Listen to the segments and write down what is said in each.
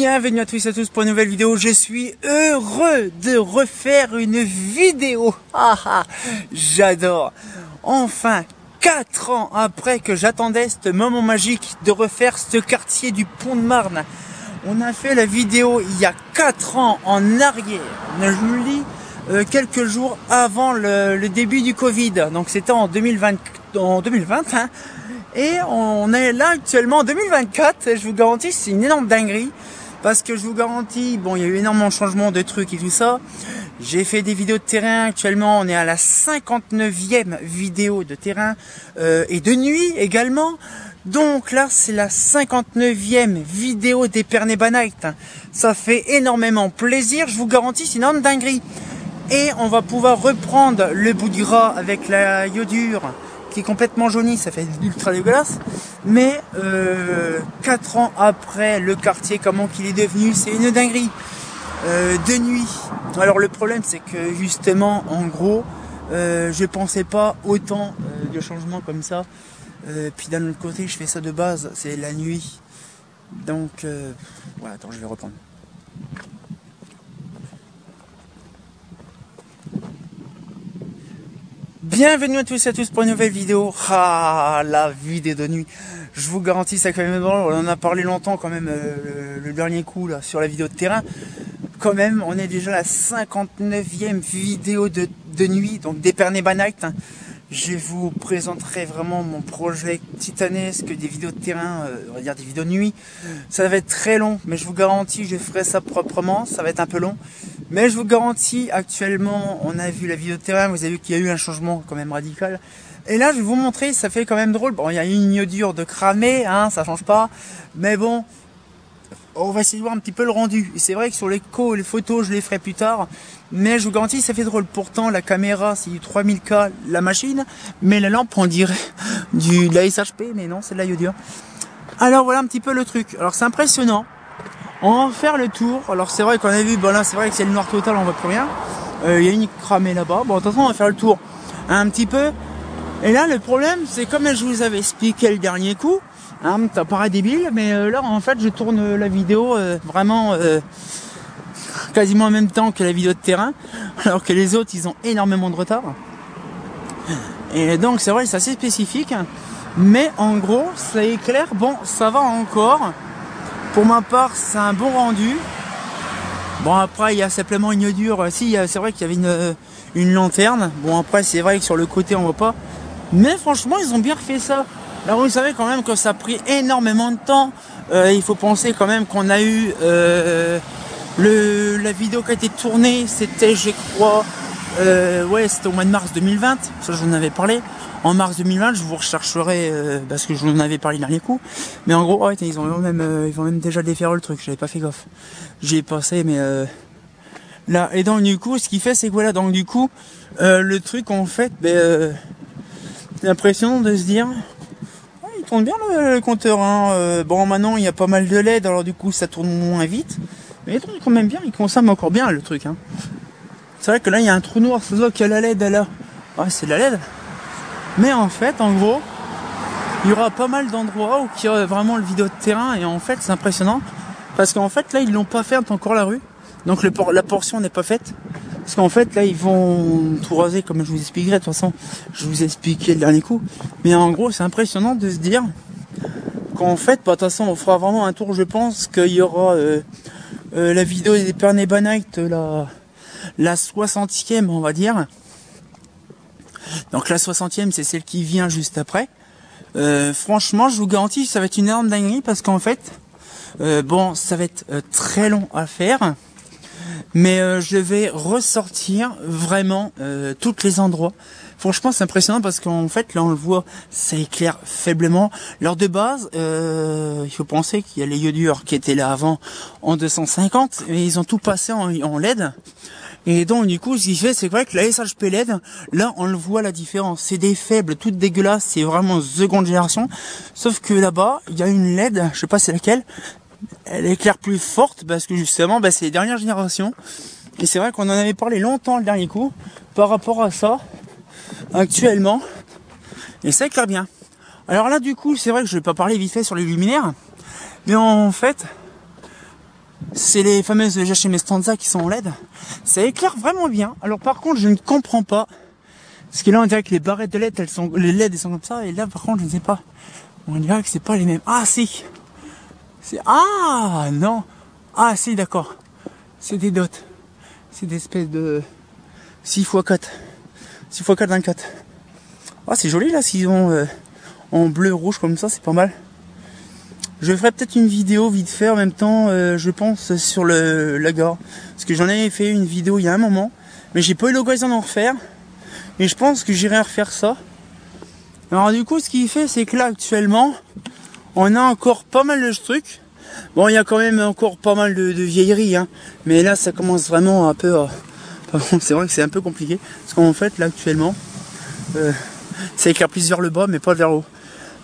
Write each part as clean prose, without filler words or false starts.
Bienvenue à tous et à tous pour une nouvelle vidéo. Je suis heureux de refaire une vidéo. J'adore. Enfin, 4 ans après que j'attendais ce moment magique de refaire ce quartier du Pont de Marne. On a fait la vidéo il y a 4 ans en arrière. Je vous le dis, quelques jours avant le début du Covid. Donc c'était en 2020, hein. Et on est là actuellement en 2024 et je vous garantis c'est une énorme dinguerie. Parce que je vous garantis, bon il y a eu énormément de changements de trucs et tout ça. J'ai fait des vidéos de terrain, actuellement on est à la 59e vidéo de terrain et de nuit également. Donc là c'est la 59e vidéo d'Épernay by Night. Ça fait énormément plaisir, je vous garantis c'est une énorme dinguerie. Et on va pouvoir reprendre le bout de gras avec la iodure qui est complètement jaunie, ça fait ultra dégueulasse. Mais 4 ans après, le quartier, comment qu'il est devenu, c'est une dinguerie. De nuit. Alors le problème c'est que justement, en gros, je pensais pas autant de changements comme ça. Puis d'un autre côté, je fais ça de base, c'est la nuit. Donc, voilà, attends, je vais reprendre. Bienvenue à tous et à tous pour une nouvelle vidéo. La vidéo de nuit. Je vous garantis, ça quand même drôle. On en a parlé longtemps quand même le dernier coup là sur la vidéo de terrain. Quand même, on est déjà à la 59e vidéo de nuit, donc d'Épernay by Night. Je vous présenterai vraiment mon projet titanesque des vidéos de terrain, on va dire des vidéos de nuit. Ça va être très long, mais je vous garantis, je ferai ça proprement. Ça va être un peu long. Mais je vous garantis, actuellement, on a vu la vidéo de terrain, vous avez vu qu'il y a eu un changement quand même radical. Et là, je vais vous montrer, ça fait quand même drôle. Bon, il y a une iodure de cramé, hein, ça change pas. Mais bon, on va essayer de voir un petit peu le rendu. Et c'est vrai que sur les photos, je les ferai plus tard. Mais je vous garantis, ça fait drôle. Pourtant, la caméra, c'est du 3000K, la machine. Mais la lampe, on dirait de la SHP, mais non, c'est de la iodure. Alors voilà un petit peu le truc. Alors c'est impressionnant. On va faire le tour. Alors c'est vrai qu'on a vu, bon là c'est vrai que c'est le noir total, on voit plus rien. Il y a une cramée là-bas. Bon, de toute façon, on va faire le tour un petit peu. Et là, le problème, c'est comme je vous avais expliqué le dernier coup. Hein, ça paraît débile, mais là, en fait, je tourne la vidéo vraiment quasiment en même temps que la vidéo de terrain. Alors que les autres, ils ont énormément de retard. Et donc, c'est vrai, c'est assez spécifique. Mais en gros, ça éclaire. Bon, ça va encore. Pour ma part, c'est un bon rendu. Bon, après, il y a simplement une iodure. Si, c'est vrai qu'il y avait une lanterne. Bon, après, c'est vrai que sur le côté, on voit pas. Mais franchement, ils ont bien refait ça. Alors, vous savez quand même que ça a pris énormément de temps. Il faut penser quand même qu'on a eu la vidéo qui a été tournée. C'était, je crois, ouais, c'était au mois de mars 2020. Ça, je vous en avais parlé. En mars 2020, je vous rechercherai parce que je vous en avais parlé le dernier coup. Mais en gros, ouais, ils vont même déjà défaire le truc. J'avais pas fait gaffe. J'y ai passé, mais là. Et donc du coup, ce qui fait, c'est que voilà, donc du coup, le truc en fait, c'est impressionnant de se dire, ouais, il tourne bien le compteur. Hein. Bon, maintenant il y a pas mal de LED, alors du coup, ça tourne moins vite. Mais il tourne quand même bien. Il consomme encore bien le truc. Hein. C'est vrai que là, il y a un trou noir. Ça se voit qu'il y a la LED là. Ouais, c'est de la LED. Mais en fait, en gros, il y aura pas mal d'endroits où il y aura vraiment le vidéo de terrain. Et en fait, c'est impressionnant. Parce qu'en fait, là, ils l'ont pas fait encore la rue. Donc la portion n'est pas faite. Parce qu'en fait, là, ils vont tout raser, comme je vous expliquerai. De toute façon, je vous ai expliqué le dernier coup. Mais en gros, c'est impressionnant de se dire qu'en fait, de toute façon, on fera vraiment un tour. Je pense qu'il y aura la vidéo des Épernay by Night, la 60e, on va dire. Donc la 60e, c'est celle qui vient juste après. Franchement, je vous garantis, ça va être une énorme dinguerie parce qu'en fait, bon, ça va être très long à faire. Mais je vais ressortir vraiment tous les endroits. Franchement, c'est impressionnant parce qu'en fait, là, on le voit, ça éclaire faiblement. Alors de base, il faut penser qu'il y a les iodures qui étaient là avant en 250, et ils ont tout passé en LED. Et donc du coup, ce qui fait, c'est vrai que la SHP LED, là, on le voit la différence. C'est des faibles, toutes dégueulasses, c'est vraiment seconde génération. Sauf que là-bas, il y a une LED, je sais pas c'est laquelle, elle éclaire plus forte parce que justement, c'est les dernières générations. Et c'est vrai qu'on en avait parlé longtemps le dernier coup par rapport à ça, actuellement. Et ça éclaire bien. Alors là, du coup, c'est vrai que je vais pas parler vite fait sur les luminaires, mais en fait, c'est les fameuses GHM Stanza qui sont en LED. Ça éclaire vraiment bien. Alors par contre, je ne comprends pas. Parce que là, on dirait que les barrettes de LED, les LED, elles sont comme ça. Et là, par contre, je ne sais pas. On dirait que c'est pas les mêmes. Ah, si. Ah, non. Ah, si, d'accord. C'est des dots. C'est des espèces de 6x4. 6x4 24. Ah, c'est joli, là, s'ils ont en bleu, rouge, comme ça, c'est pas mal. Je ferai peut-être une vidéo vite fait en même temps, je pense, sur la gare. Parce que j'en avais fait une vidéo il y a un moment. Mais j'ai pas eu l'occasion d'en refaire. Et je pense que j'irai refaire ça. Alors du coup, ce qu'il fait, c'est que là, actuellement, on a encore pas mal de trucs. Bon, il y a quand même encore pas mal de vieilleries, hein. Mais là, ça commence vraiment un peu à... C'est vrai que c'est un peu compliqué. Parce qu'en fait, là, actuellement, ça éclaire plus vers le bas, mais pas vers le haut.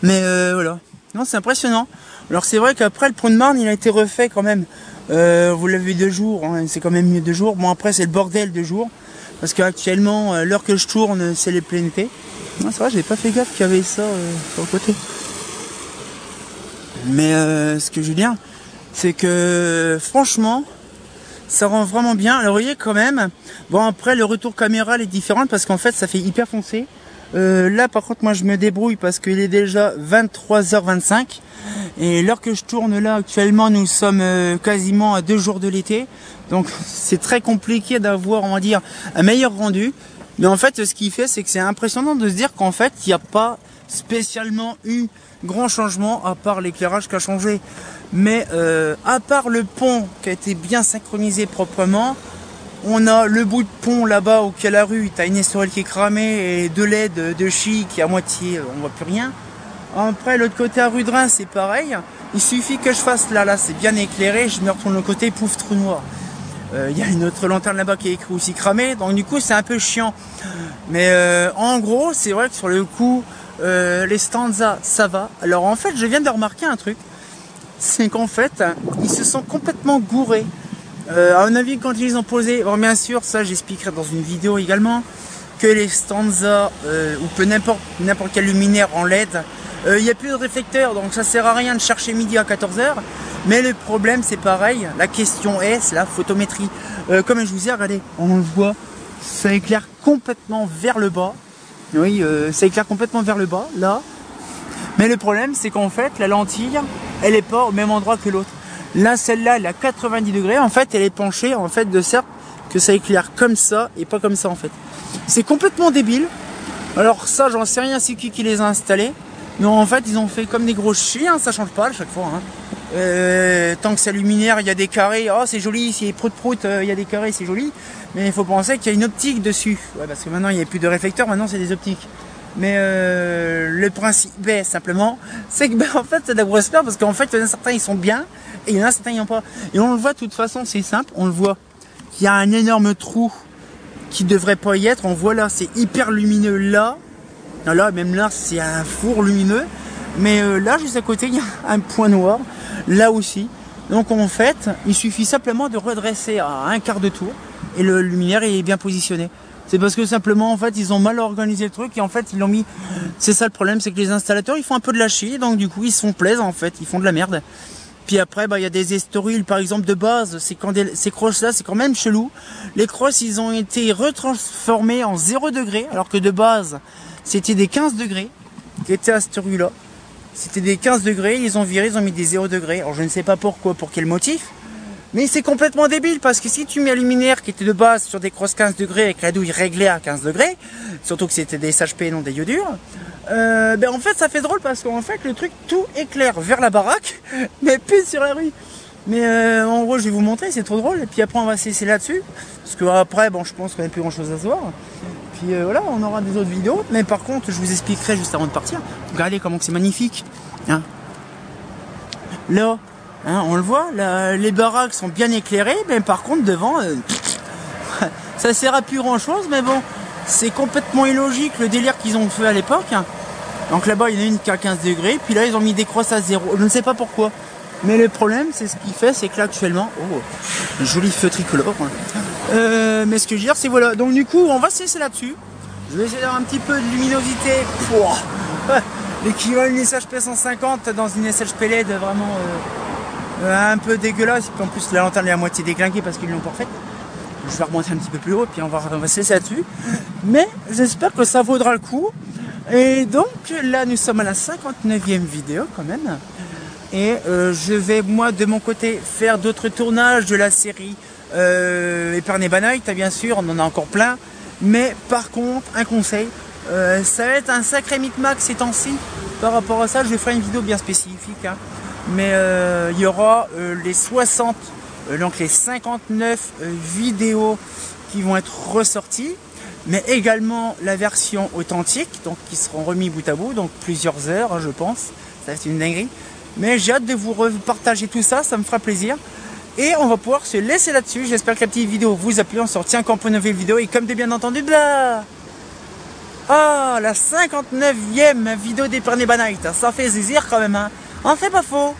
Mais voilà. Non, c'est impressionnant. Alors c'est vrai qu'après, le pont de Marne, il a été refait quand même. Vous l'avez vu 2 jours, hein, c'est quand même mieux 2 jours. Bon, après, c'est le bordel 2 jours. Parce qu'actuellement, l'heure que je tourne, c'est les plein été. Non, c'est vrai, j'avais pas fait gaffe qu'il y avait ça sur le côté. Mais ce que je veux dire, c'est que franchement, ça rend vraiment bien. Alors vous voyez quand même, bon après le retour caméra est différent parce qu'en fait ça fait hyper foncé. Là par contre moi je me débrouille parce qu'il est déjà 23h25. Et l'heure que je tourne là actuellement, nous sommes quasiment à 2 jours de l'été. Donc c'est très compliqué d'avoir, on va dire, un meilleur rendu. Mais en fait ce qu'il fait, c'est que c'est impressionnant de se dire qu'en fait il n'y a pas spécialement eu grand changement à part l'éclairage qui a changé. Mais à part le pont qui a été bien synchronisé proprement, on a le bout de pont là-bas au quai la rue, t'as une estorelle qui est cramée et 2 LED de chi qui est à moitié, on voit plus rien. Après l'autre côté à rue de Reims c'est pareil, il suffit que je fasse là c'est bien éclairé, je me retourne de l'autre côté, pouf, trou noir. Il y a une autre lanterne là-bas qui est écrit aussi cramée, donc du coup c'est un peu chiant. Mais en gros c'est vrai que sur le coup, les Stanza ça va. Alors en fait je viens de remarquer un truc, c'est qu'en fait ils se sont complètement gourés. À mon avis quand ils ont posé, bon bien sûr ça j'expliquerai dans une vidéo également, que les Stanza ou peu n'importe quel luminaire en LED, il n'y a plus de réflecteur, donc ça sert à rien de chercher midi à 14h. Mais le problème c'est pareil, la question est, c'est la photométrie. Comme je vous ai regardé, on le voit, ça éclaire complètement vers le bas. Oui, ça éclaire complètement vers le bas, là. Mais le problème c'est qu'en fait la lentille, elle n'est pas au même endroit que l'autre. Là, celle-là, elle est à 90 degrés. En fait, elle est penchée, en fait, de sorte que ça éclaire comme ça et pas comme ça, en fait. C'est complètement débile. Alors ça, j'en sais rien, c'est qui les a installés. Mais en fait, ils ont fait comme des gros chiens, ça change pas à chaque fois. Hein. Tant que c'est luminaire, il y a des carrés. Oh, c'est joli, c'est prout-prout, il y a des carrés, c'est joli. Mais il faut penser qu'il y a une optique dessus. Ouais, parce que maintenant, il n'y a plus de réflecteurs, maintenant, c'est des optiques. Mais le principe, simplement, c'est que en fait, c'est de la grosse perte parce qu'en fait, il y en a certains, ils sont bien. Et il y en a certains qui n'ont pas. Et on le voit de toute façon, c'est simple, on le voit qu'il y a un énorme trou qui devrait pas y être. On voit là, c'est hyper lumineux là. Là, même là, c'est un four lumineux. Mais là, juste à côté, il y a un point noir. Là aussi. Donc en fait, il suffit simplement de redresser à un quart de tour. Et le luminaire est bien positionné. C'est parce que simplement, en fait, ils ont mal organisé le truc. Et en fait, ils l'ont mis... C'est ça le problème, c'est que les installateurs, ils font un peu de la chie. Donc du coup, ils se font plaisir, en fait. Ils font de la merde. Puis après, il y a des estoriles, par exemple, de base. C'est quand ces crosses-là, c'est quand même chelou. Les crosses, ils ont été retransformés en 0 degré, alors que de base, c'était des 15 degrés qui étaient à cette rue-là. C'était des 15 degrés, ils ont viré, ils ont mis des 0 degrés. Alors je ne sais pas pourquoi, pour quel motif. Mais c'est complètement débile, parce que si tu mets un luminaire qui était de base sur des crosses 15 degrés, avec la douille réglée à 15 degrés, surtout que c'était des SHP et non des iodures, en fait ça fait drôle parce qu'en fait le truc tout éclaire vers la baraque mais plus sur la rue. Mais en gros je vais vous montrer, c'est trop drôle. Et puis après on va se laisser là-dessus parce que après je pense qu'on n'a plus grand chose à se voir. Puis voilà, on aura des autres vidéos. Mais par contre je vous expliquerai juste avant de partir. Regardez comment c'est magnifique, hein. Là on le voit, là, les baraques sont bien éclairées. Mais par contre devant ça sert à plus grand chose. Mais bon, c'est complètement illogique le délire qu'ils ont fait à l'époque. Donc là-bas, il y en a une qui a 15 degrés. Puis là, ils ont mis des crosses à 0. Je ne sais pas pourquoi. Mais le problème, c'est ce qu'il fait, c'est que là, actuellement... Oh, un joli feu tricolore. Mais ce que je veux dire, c'est voilà. Donc du coup, on va se laisser là-dessus. Je vais essayer d'avoir un petit peu de luminosité. L'équivalent d'une SHP 150 dans une SHP LED, vraiment... un peu dégueulasse, et puis en plus la lanterne est à moitié déglinguée parce qu'ils l'ont pas faite. Je vais remonter un petit peu plus haut, puis on va se laisser là-dessus. Mais j'espère que ça vaudra le coup. Et donc là, nous sommes à la 59e vidéo quand même. Et je vais, moi, de mon côté, faire d'autres tournages de la série Épernay by Night, bien sûr, on en a encore plein. Mais par contre, un conseil, ça va être un sacré micmac ces temps-ci. Par rapport à ça, je vais faire une vidéo bien spécifique. Hein. Mais il y aura les 60... donc les 59 vidéos qui vont être ressorties, mais également la version authentique, donc qui seront remis bout à bout, donc plusieurs heures, hein, je pense. Ça va être une dinguerie. Mais j'ai hâte de vous partager tout ça, ça me fera plaisir. Et on va pouvoir se laisser là-dessus. J'espère que la petite vidéo vous a plu. On se retient encore pour une nouvelle vidéo. Et comme de bien entendu, là, ah, la 59e vidéo d'Épernay by Night. Ça fait zizir quand même, hein. En fait, pas faux.